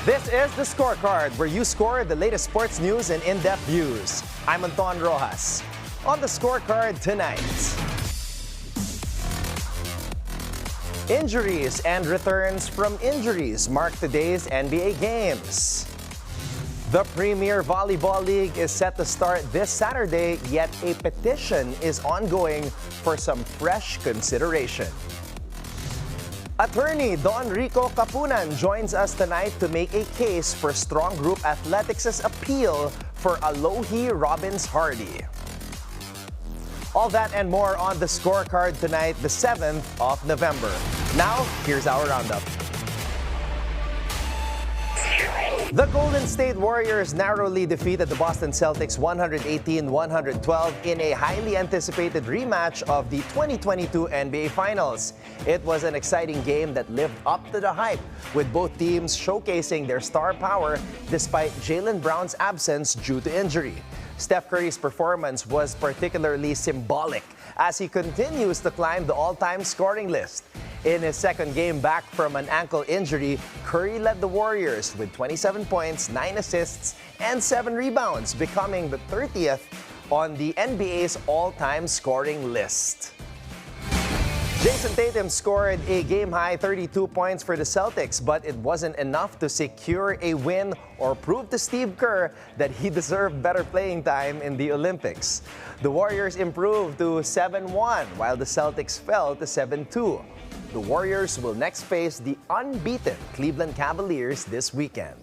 This is the Scorecard, where you score the latest sports news and in-depth views. I'm Anton Roxas. On the Scorecard tonight, injuries and returns from injuries mark today's NBA games. The Premier Volleyball League is set to start this Saturday, yet a petition is ongoing for some fresh consideration. Attorney Donn Rico Kapunan joins us tonight to make a case for Strong Group Athletics' appeal for Alohi Robins-Hardy. All that and more on the Scorecard tonight, the 7th of November. Now, here's our roundup. The Golden State Warriors narrowly defeated the Boston Celtics 118-112 in a highly anticipated rematch of the 2022 NBA Finals. It was an exciting game that lived up to the hype, with both teams showcasing their star power despite Jaylen Brown's absence due to injury. Steph Curry's performance was particularly symbolic as he continues to climb the all-time scoring list. In his second game back from an ankle injury, Curry led the Warriors with 27 points, 9 assists, and 7 rebounds, becoming the 30th on the NBA's all-time scoring list. Jason Tatum scored a game-high 32 points for the Celtics, but it wasn't enough to secure a win or prove to Steve Kerr that he deserved better playing time in the Olympics. The Warriors improved to 7-1, while the Celtics fell to 7-2. The Warriors will next face the unbeaten Cleveland Cavaliers this weekend.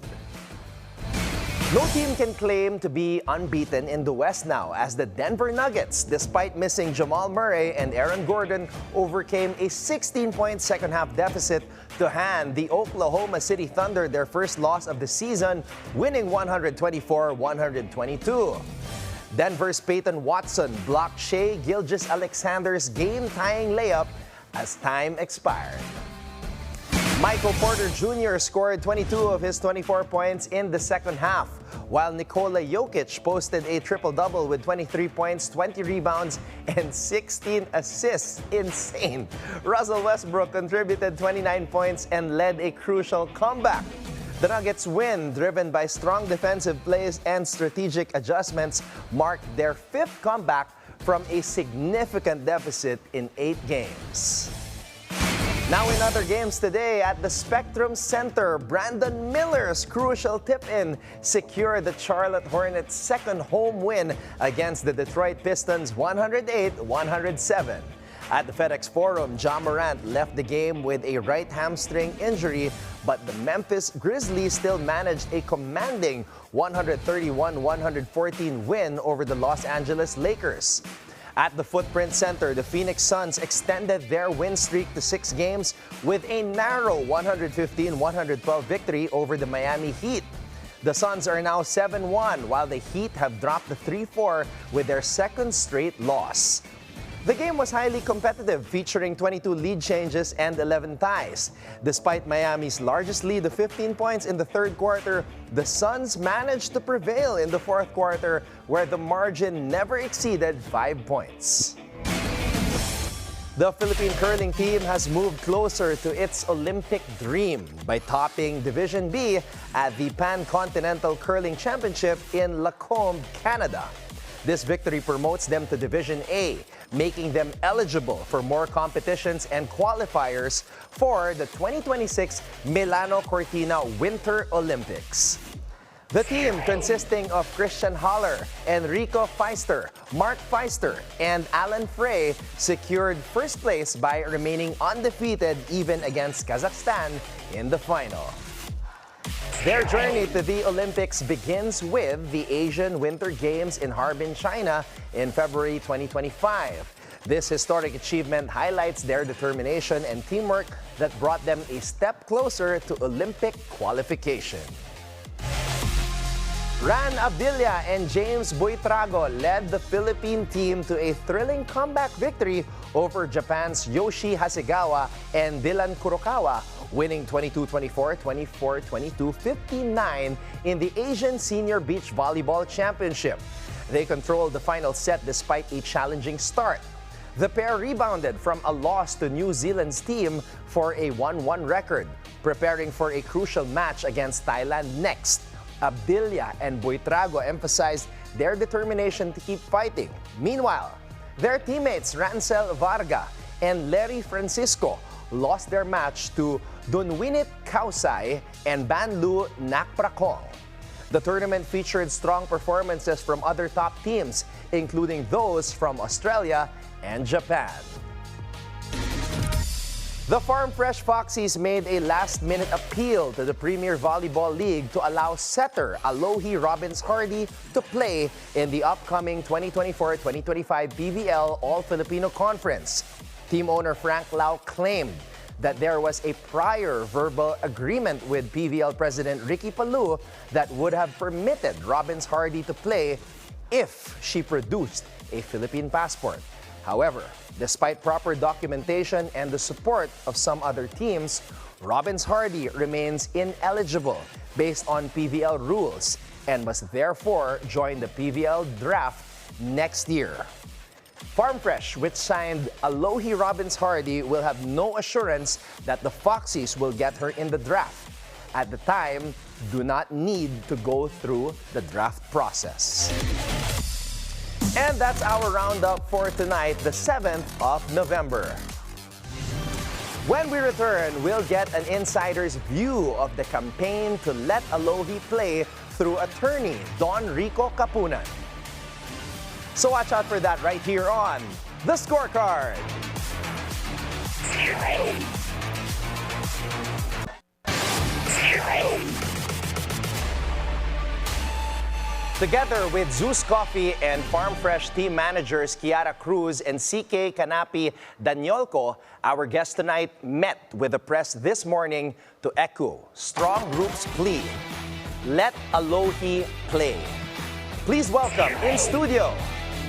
No team can claim to be unbeaten in the West now, as the Denver Nuggets, despite missing Jamal Murray and Aaron Gordon, overcame a 16-point second-half deficit to hand the Oklahoma City Thunder their first loss of the season, winning 124-122. Denver's Peyton Watson blocked Shai Gilgeous-Alexander's game-tying layup as time expired. Michael Porter Jr. scored 22 of his 24 points in the second half, while Nikola Jokic posted a triple-double with 23 points, 20 rebounds, and 16 assists. Insane. Russell Westbrook contributed 29 points and led a crucial comeback. The Nuggets' win, driven by strong defensive plays and strategic adjustments, marked their 5th comeback from a significant deficit in 8 games. Now in other games today at the Spectrum Center, Brandon Miller's crucial tip-in secured the Charlotte Hornets' second home win against the Detroit Pistons 108-107. At the FedEx Forum, Ja Morant left the game with a right hamstring injury, but the Memphis Grizzlies still managed a commanding 131-114 win over the Los Angeles Lakers. At the Footprint Center, the Phoenix Suns extended their win streak to 6 games with a narrow 115-112 victory over the Miami Heat. The Suns are now 7-1, while the Heat have dropped to 3-4 with their second straight loss. The game was highly competitive, featuring 22 lead changes and 11 ties. Despite Miami's largest lead of 15 points in the third quarter, the Suns managed to prevail in the fourth quarter, where the margin never exceeded 5 points. The Philippine curling team has moved closer to its Olympic dream by topping Division B at the Pan-Continental Curling Championship in Lacombe, Canada. This victory promotes them to Division A, making them eligible for more competitions and qualifiers for the 2026 Milano Cortina Winter Olympics. The team, consisting of Christian Haller, Enrico Feister, Mark Feister, and Alan Frey, secured first place by remaining undefeated even against Kazakhstan in the final. Their journey to the Olympics begins with the Asian Winter Games in Harbin, China in February 2025. This historic achievement highlights their determination and teamwork that brought them a step closer to Olympic qualification. Ran Abdilla and James Buitrago led the Philippine team to a thrilling comeback victory over Japan's Yoshi Hasegawa and Dylan Kurokawa, winning 22-24, 24-22, 59 in the Asian Senior Beach Volleyball Championship. They controlled the final set despite a challenging start. The pair rebounded from a loss to New Zealand's team for a 1-1 record, preparing for a crucial match against Thailand next. Abdilla and Buitrago emphasized their determination to keep fighting. Meanwhile, their teammates Rancel Varga and Larry Francisco lost their match to Dunwinit Kausai and Banlu Nakprakong. The tournament featured strong performances from other top teams, including those from Australia and Japan. The Farm Fresh Foxies made a last-minute appeal to the Premier Volleyball League to allow setter Alohi Robins-Hardy to play in the upcoming 2024-2025 PVL All-Filipino Conference. Team owner Frank Lau claimed that there was a prior verbal agreement with PVL President Ricky Palou that would have permitted Robins-Hardy to play if she produced a Philippine passport. However, despite proper documentation and the support of some other teams, Robins-Hardy remains ineligible based on PVL rules and must therefore join the PVL draft next year. Farm Fresh, which signed Alohi Robins-Hardy, will have no assurance that the Foxies will get her in the draft. At the time, do not need to go through the draft process. And that's our roundup for tonight, the 7th of November. When we return, we'll get an insider's view of the campaign to let Alohi play through attorney Donn Rico Kapunan. So watch out for that right here on The Scorecard. Together with Zeus Coffee and Farm Fresh team managers Kiara Cruz and CK Canapi Daniolco, our guest tonight met with the press this morning to echo Strong Group's plea. Let Alohi play. Please welcome in studio,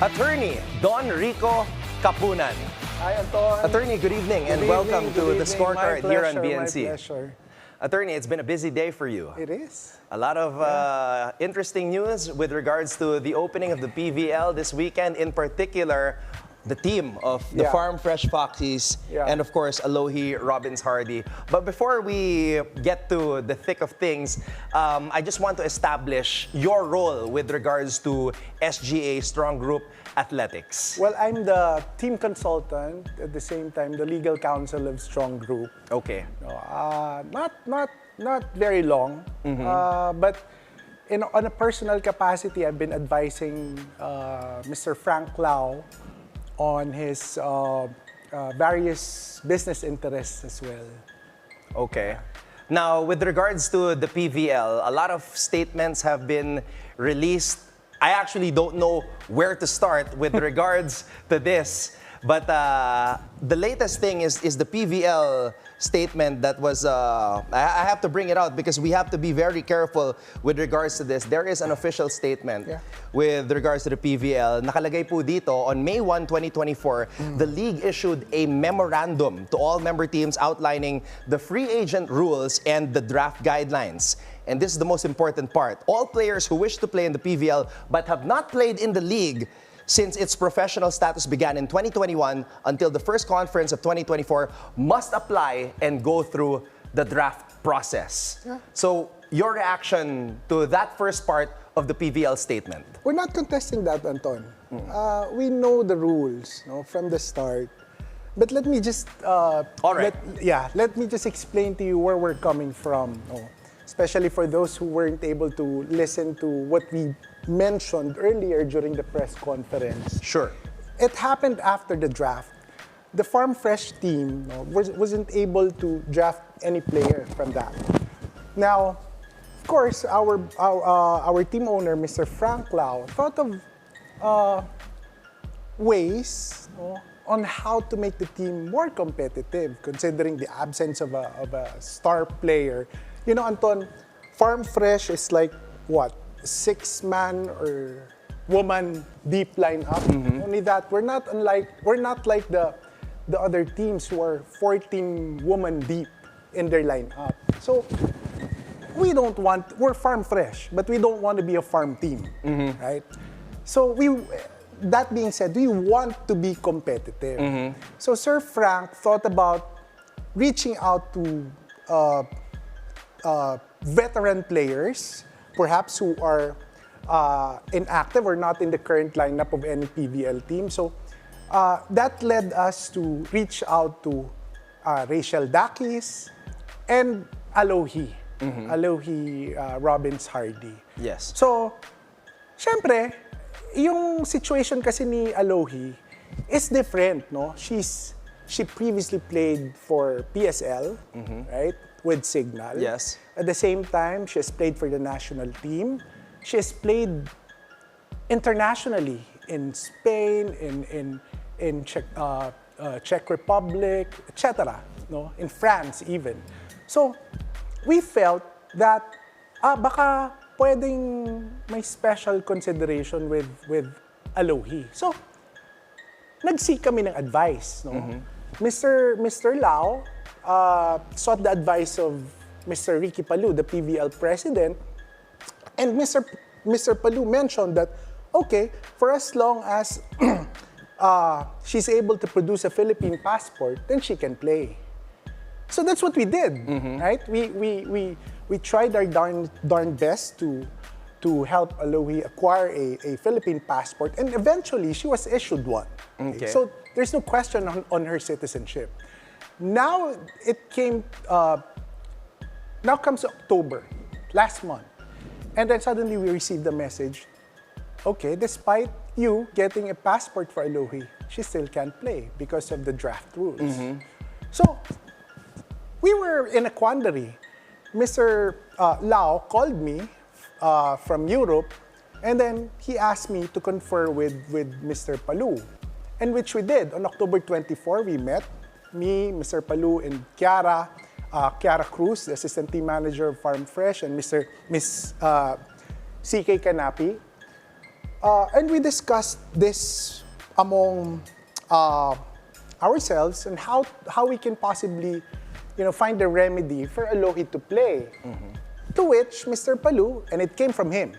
Attorney Donn Rico Kapunan. Hi, Anton. Attorney, good evening and welcome to The Scorecard here on BNC. My pleasure. Attorney, it's been a busy day for you. It is. A lot of interesting news with regards to the opening of the PVL this weekend, in particular, the team of the Farm Fresh Foxies and, of course, Alohi Robins-Hardy. But before we get to the thick of things, I just want to establish your role with regards to SGA Strong Group Athletics. Well, I'm the team consultant, at the same time, the legal counsel of Strong Group. Okay. Not very long, but on a personal capacity, I've been advising Mr. Frank Lau on his various business interests as well. Okay. Now, with regards to the PVL, a lot of statements have been released. I actually don't know where to start with regards to this. But the latest thing is the PVL statement that was, I have to bring it out because we have to be very careful with regards to this. There is an official statement with regards to the PVL. Nakalagay po dito, on May 1, 2024, the league issued a memorandum to all member teams outlining the free agent rules and the draft guidelines. And this is the most important part. All players who wish to play in the PVL but have not played in the league since its professional status began in 2021 until the first conference of 2024 must apply and go through the draft process. So your reaction to that first part of the PVL statement? We're not contesting that, Anton. We know the rules from the start. But let me just let me just explain to you where we're coming from. Especially for those who weren't able to listen to what we mentioned earlier during the press conference. Sure. It happened after the draft. The Farm Fresh team wasn't able to draft any player from that. Now, of course, our team owner, Mr. Frank Lau, thought of ways on how to make the team more competitive, considering the absence of a star player. You know, Anton, Farm Fresh is like, what, 6-man or woman deep lineup. Only that, we're not like the other teams who are 14 woman deep in their lineup. So we're Farm Fresh, but we don't want to be a farm team, right? So that being said, we want to be competitive. So Sir Frank thought about reaching out to veteran players, perhaps who are inactive or not in the current lineup of any PVL team. So that led us to reach out to Rachel Dakis and Alohi. Alohi Robins-Hardy. Yes. So, syempre, yung situation kasi ni Alohi is different, no? She previously played for PSL, right? With Cignal. Yes. At the same time, she has played for the national team. She has played internationally in Spain, in Czech Republic, etc. No, in France even. So we felt that baka pwedeng may special consideration with Alohi. So nag-seek kami ng advice. No? Mr. Lau sought the advice of Mr. Ricky Palu, the PVL president, and Mr. Palu mentioned that, okay, for as long as she's able to produce a Philippine passport, then she can play. So that's what we did, right? We tried our darn best to help Alohi acquire a Philippine passport, and eventually she was issued one. Okay. So there's no question on her citizenship. Now now comes October, last month, and then suddenly we received the message, okay, despite you getting a passport for Alohi, she still can't play because of the draft rules. So we were in a quandary. Mr. Lau called me from Europe, and then he asked me to confer with Mr. Palu, and which we did. On October 24, we met, me, Mr. Palu, and Kiara Cruz, the assistant team manager of Farm Fresh, and Miss CK Canapi. And we discussed this among ourselves and how we can possibly, find a remedy for Alohi to play. To which Mr. Palu, and it came from him,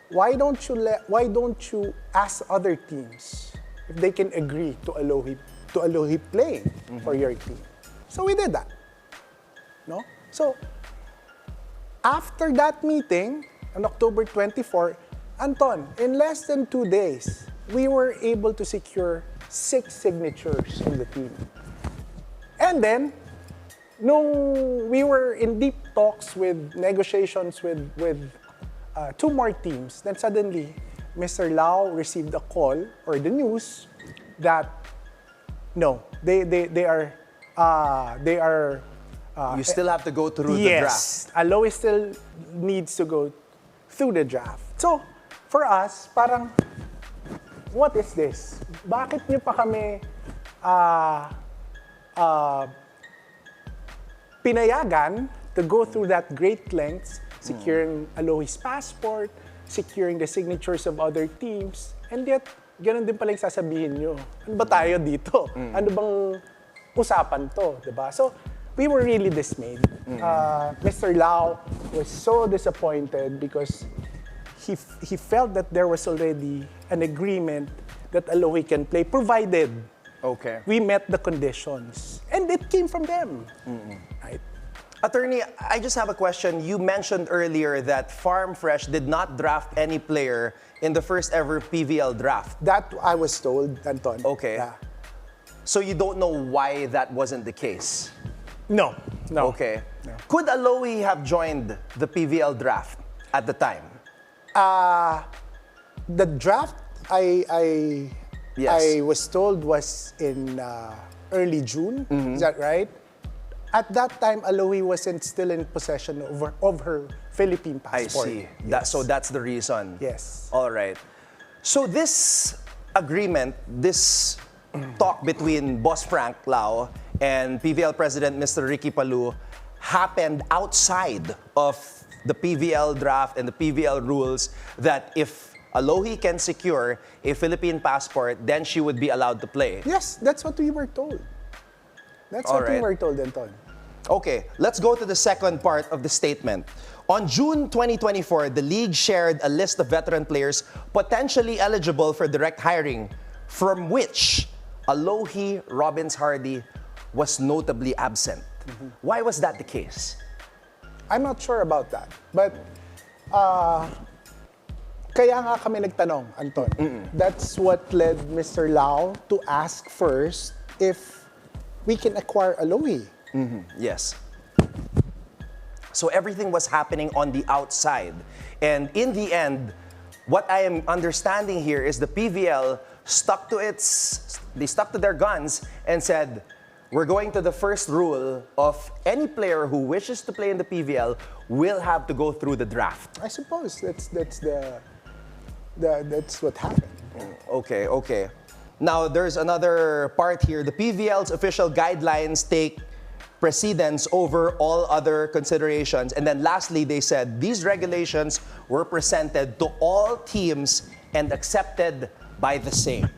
why don't you ask other teams if they can agree to Alohi playing for your team? So we did that. No? So after that meeting on October 24, Anton, in less than 2 days, we were able to secure 6 signatures in the team. And then, nung we were in deep talks with negotiations with 2 more teams, then suddenly, Mr. Lau received a call or the news that no, they are. You still have to go through the yes, draft. Alohi still needs to go through the draft. So, for us, parang, what is this? Bakit niyo pa kami pinayagan to go through that great lengths, securing Alohi's passport, securing the signatures of other teams, and yet, ganun din pala yung sasabihin nyo. Ano ba tayo dito? Ano bang usapan to? Diba? So, we were really dismayed. Mr. Lau was so disappointed because he felt that there was already an agreement that Alohi can play, provided we met the conditions. And it came from them. Right? Attorney, I just have a question. You mentioned earlier that Farm Fresh did not draft any player in the first ever PVL draft. That I was told, Anton. Okay. Yeah. So you don't know why that wasn't the case? No. Okay. No. Could Alohi have joined the PVL draft at the time? The draft I was told was in early June. Is that right? At that time, Alohi wasn't still in possession of her Philippine passport. I see. Yes. So that's the reason. Yes. All right. So this agreement, this talk between Boss Frank Lau and PVL President Mr. Ricky Palu happened outside of the PVL draft and the PVL rules that if Alohi can secure a Philippine passport, then she would be allowed to play. Yes, that's what we were told. That's All what we right. were told, Anton. Okay, let's go to the second part of the statement. On June 2024, the league shared a list of veteran players potentially eligible for direct hiring, from which Alohi Robins-Hardy was notably absent. Why was that the case? I'm not sure about that. But kaya nga kami nagtanong, Anton. That's what led Mr. Lau to ask first if we can acquire Alohi. Yes. So everything was happening on the outside. And in the end, what I am understanding here is the PVL stuck to their guns and said, we're going to the first rule of any player who wishes to play in the PVL will have to go through the draft. I suppose that's what happened. Okay. Now, there's another part here. The PVL's official guidelines take precedence over all other considerations. And then lastly, they said these regulations were presented to all teams and accepted by the same.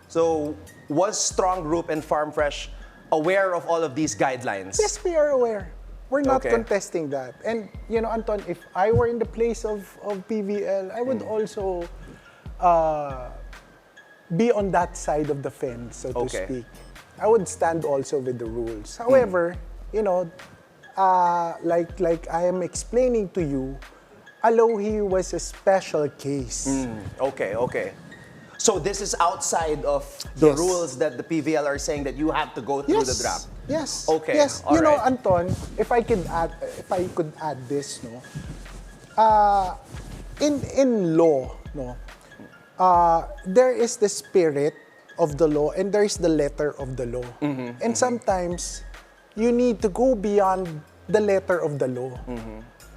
So, was Strong Group and Farm Fresh aware of all of these guidelines? Yes, we are aware. We're not Okay. contesting that. And, you know, Anton, if I were in the place of PVL, I would also be on that side of the fence, so to Okay. speak. I would stand also with the rules. However, you know, like I am explaining to you, Alohi was a special case. Okay. So this is outside of the Yes. rules that the PVL are saying that you have to go through the draft. Yes. Okay, Yes. all You know, right. Anton, if I could add this, no. In law, no. There is the spirit of the law and there is the letter of the law. And sometimes you need to go beyond the letter of the law,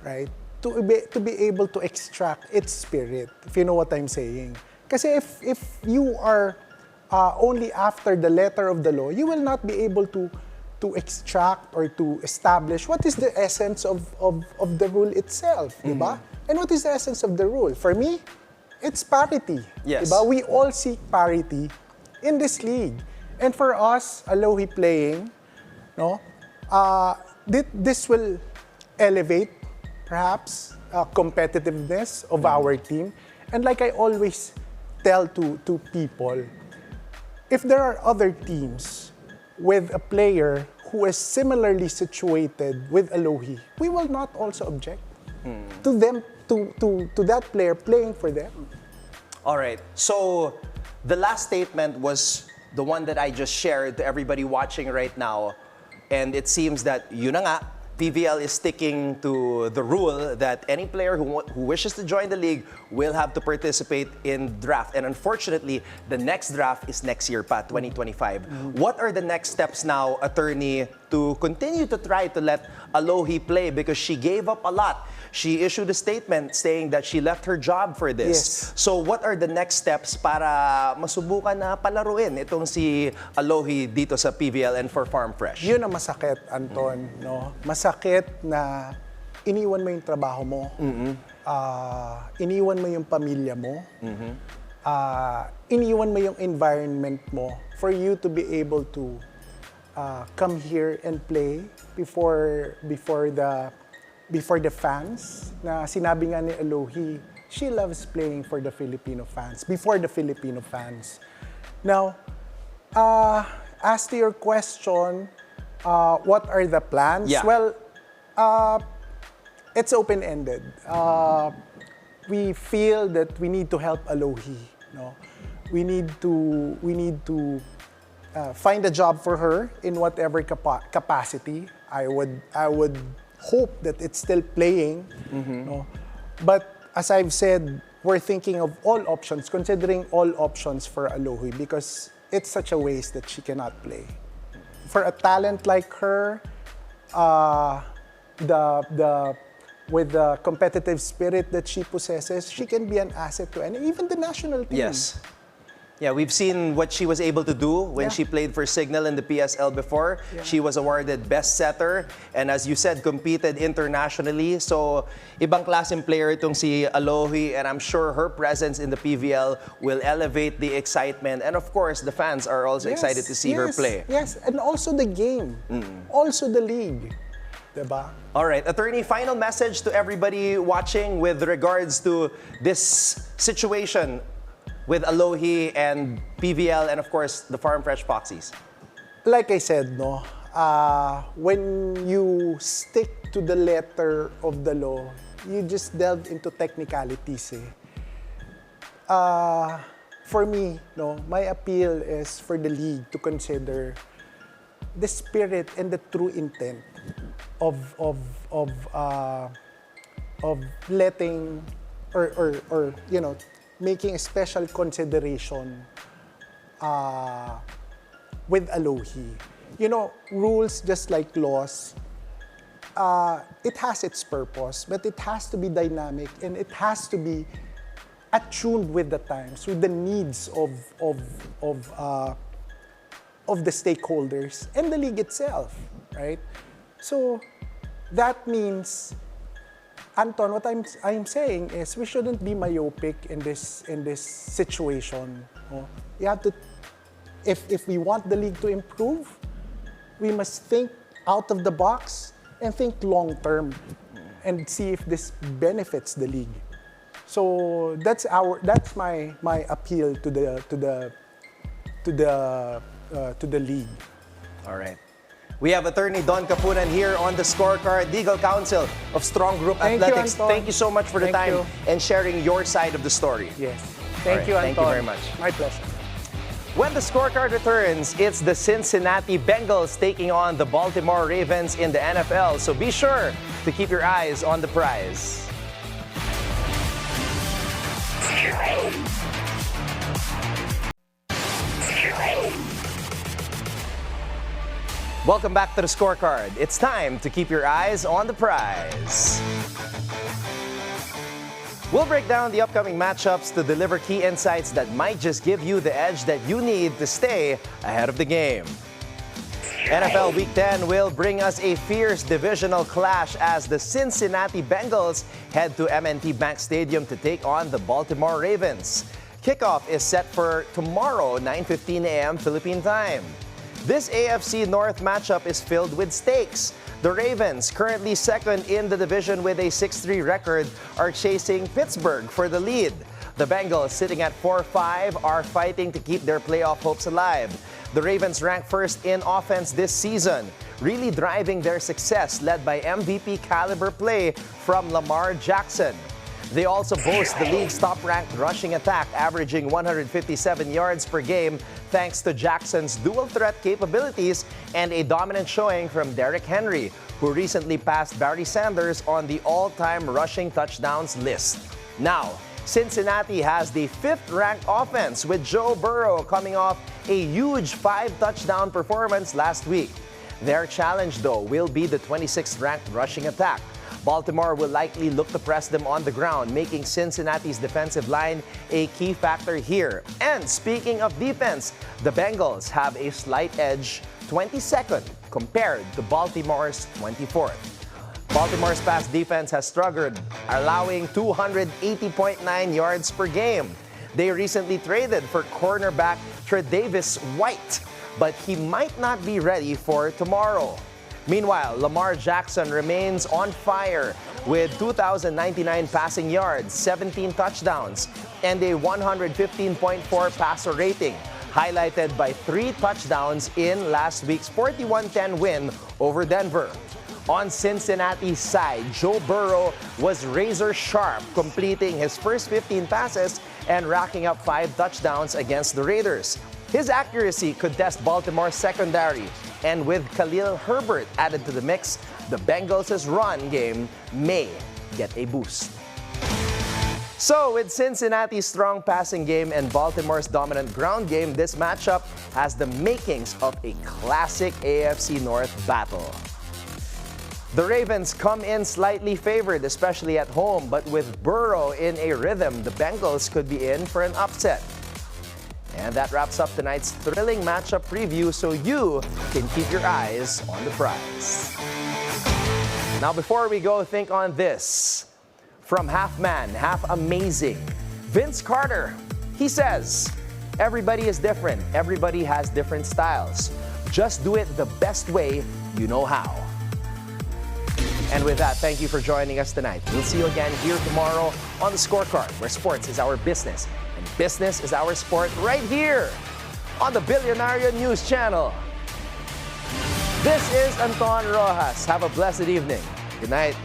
right? To be able to extract its spirit, if you know what I'm saying. Kasi if you are only after the letter of the law, you will not be able to extract or to establish what is the essence of the rule itself, diba? And what is the essence of the rule? For me, it's parity. Yes. Diba? We all seek parity in this league. And for us, Alohi playing, no, this will elevate, perhaps, competitiveness of our team. And like I always tell to people, if there are other teams with a player who is similarly situated with Alohi, we will not also object to them, to that player playing for them. All right. So the last statement was the one that I just shared to everybody watching right now. And it seems that yun na nga, PVL is sticking to the rule that any player who wishes to join the league will have to participate in draft. And unfortunately, the next draft is next year pa, 2025. What are the next steps now, attorney, to continue to try to let Alohi play? Because she gave up a lot. She issued a statement saying that she left her job for this. Yes. So what are the next steps para masubukan na palaruin itong si Alohi dito sa PVL and for Farm Fresh? Yun ang masakit, Anton. No? Masakit na iniwan mo yung trabaho mo, iniwan mo yung pamilya mo, iniwan mo yung environment mo for you to be able to come here and play before the fans. Na sinabi nga ni Alohi, she loves playing for the Filipino fans, before the Filipino fans. Now, as to your question, what are the plans? Yeah. Well, it's open-ended. We feel that we need to help Alohi. No? We need to find a job for her in whatever capacity. I would hope that it's still playing. No? But as I've said, we're thinking of all options, considering all options for Alohi because it's such a waste that she cannot play. For a talent like her, with the competitive spirit that she possesses, she can be an asset to even the national team. Yes. Yeah, we've seen what she was able to do when she played for Cignal in the PSL before. Yeah. She was awarded best setter and as you said, competed internationally. So, ibang klaseng player itong si Alohi and I'm sure her presence in the PVL will elevate the excitement. And of course, the fans are also excited to see her play. Yes, and also the game, also the league. Diba? All right, attorney, final message to everybody watching with regards to this situation with Alohi and PVL and of course the Farm Fresh Foxies. Like I said, no, when you stick to the letter of the law, you just delve into technicalities. For me, no, my appeal is for the league to consider the spirit and the true intent of letting or making a special consideration with Alohi. Rules, just like laws, it has its purpose, but it has to be dynamic and it has to be attuned with the times, with the needs of the stakeholders and the league itself, right? So that means, Anton, what I'm saying is we shouldn't be myopic in this situation. No? You have to, if we want the league to improve, we must think out of the box and think long term and see if this benefits the league. So that's my appeal to the league. All right. We have attorney Donn Kapunan here on the Scorecard, legal counsel of Strong Group Athletics. Thank you so much for the time and sharing your side of the story. Yes. Thank you, Anton. Thank you very much. My pleasure. When the Scorecard returns, it's the Cincinnati Bengals taking on the Baltimore Ravens in the NFL. So be sure to keep your eyes on the prize. Welcome back to the Scorecard. It's time to keep your eyes on the prize. We'll break down the upcoming matchups to deliver key insights that might just give you the edge that you need to stay ahead of the game. NFL Week 10 will bring us a fierce divisional clash as the Cincinnati Bengals head to M&T Bank Stadium to take on the Baltimore Ravens. Kickoff is set for tomorrow, 9:15 a.m. Philippine time. This AFC North matchup is filled with stakes. The Ravens, currently second in the division with a 6-3 record, are chasing Pittsburgh for the lead. The Bengals, sitting at 4-5, are fighting to keep their playoff hopes alive. The Ravens rank first in offense this season, really driving their success, led by MVP caliber play from Lamar Jackson. They also boast the league's top-ranked rushing attack, averaging 157 yards per game, thanks to Jackson's dual-threat capabilities and a dominant showing from Derrick Henry, who recently passed Barry Sanders on the all-time rushing touchdowns list. Now, Cincinnati has the 5th-ranked offense, with Joe Burrow coming off a huge 5-touchdown performance last week. Their challenge, though, will be the 26th-ranked rushing attack. Baltimore will likely look to press them on the ground, making Cincinnati's defensive line a key factor here. And speaking of defense, the Bengals have a slight edge, 22nd, compared to Baltimore's 24th. Baltimore's pass defense has struggled, allowing 280.9 yards per game. They recently traded for cornerback Tre'Davious White, but he might not be ready for tomorrow. Meanwhile, Lamar Jackson remains on fire with 2,099 passing yards, 17 touchdowns, and a 115.4 passer rating, highlighted by 3 touchdowns in last week's 41-10 win over Denver. On Cincinnati's side, Joe Burrow was razor sharp, completing his first 15 passes and racking up 5 touchdowns against the Raiders. His accuracy could test Baltimore's secondary, and with Khalil Herbert added to the mix, the Bengals' run game may get a boost. So, with Cincinnati's strong passing game and Baltimore's dominant ground game, this matchup has the makings of a classic AFC North battle. The Ravens come in slightly favored, especially at home, but with Burrow in a rhythm, the Bengals could be in for an upset. And that wraps up tonight's thrilling matchup preview, so you can keep your eyes on the prize. Now, before we go, think on this. From half man, half amazing, Vince Carter, he says, everybody is different. Everybody has different styles. Just do it the best way you know how. And with that, thank you for joining us tonight. We'll see you again here tomorrow on the Scorecard, where sports is our business and business is our sport, right here on the Bilyonaryo News Channel. This is Anton Roxas. Have a blessed evening. Good night.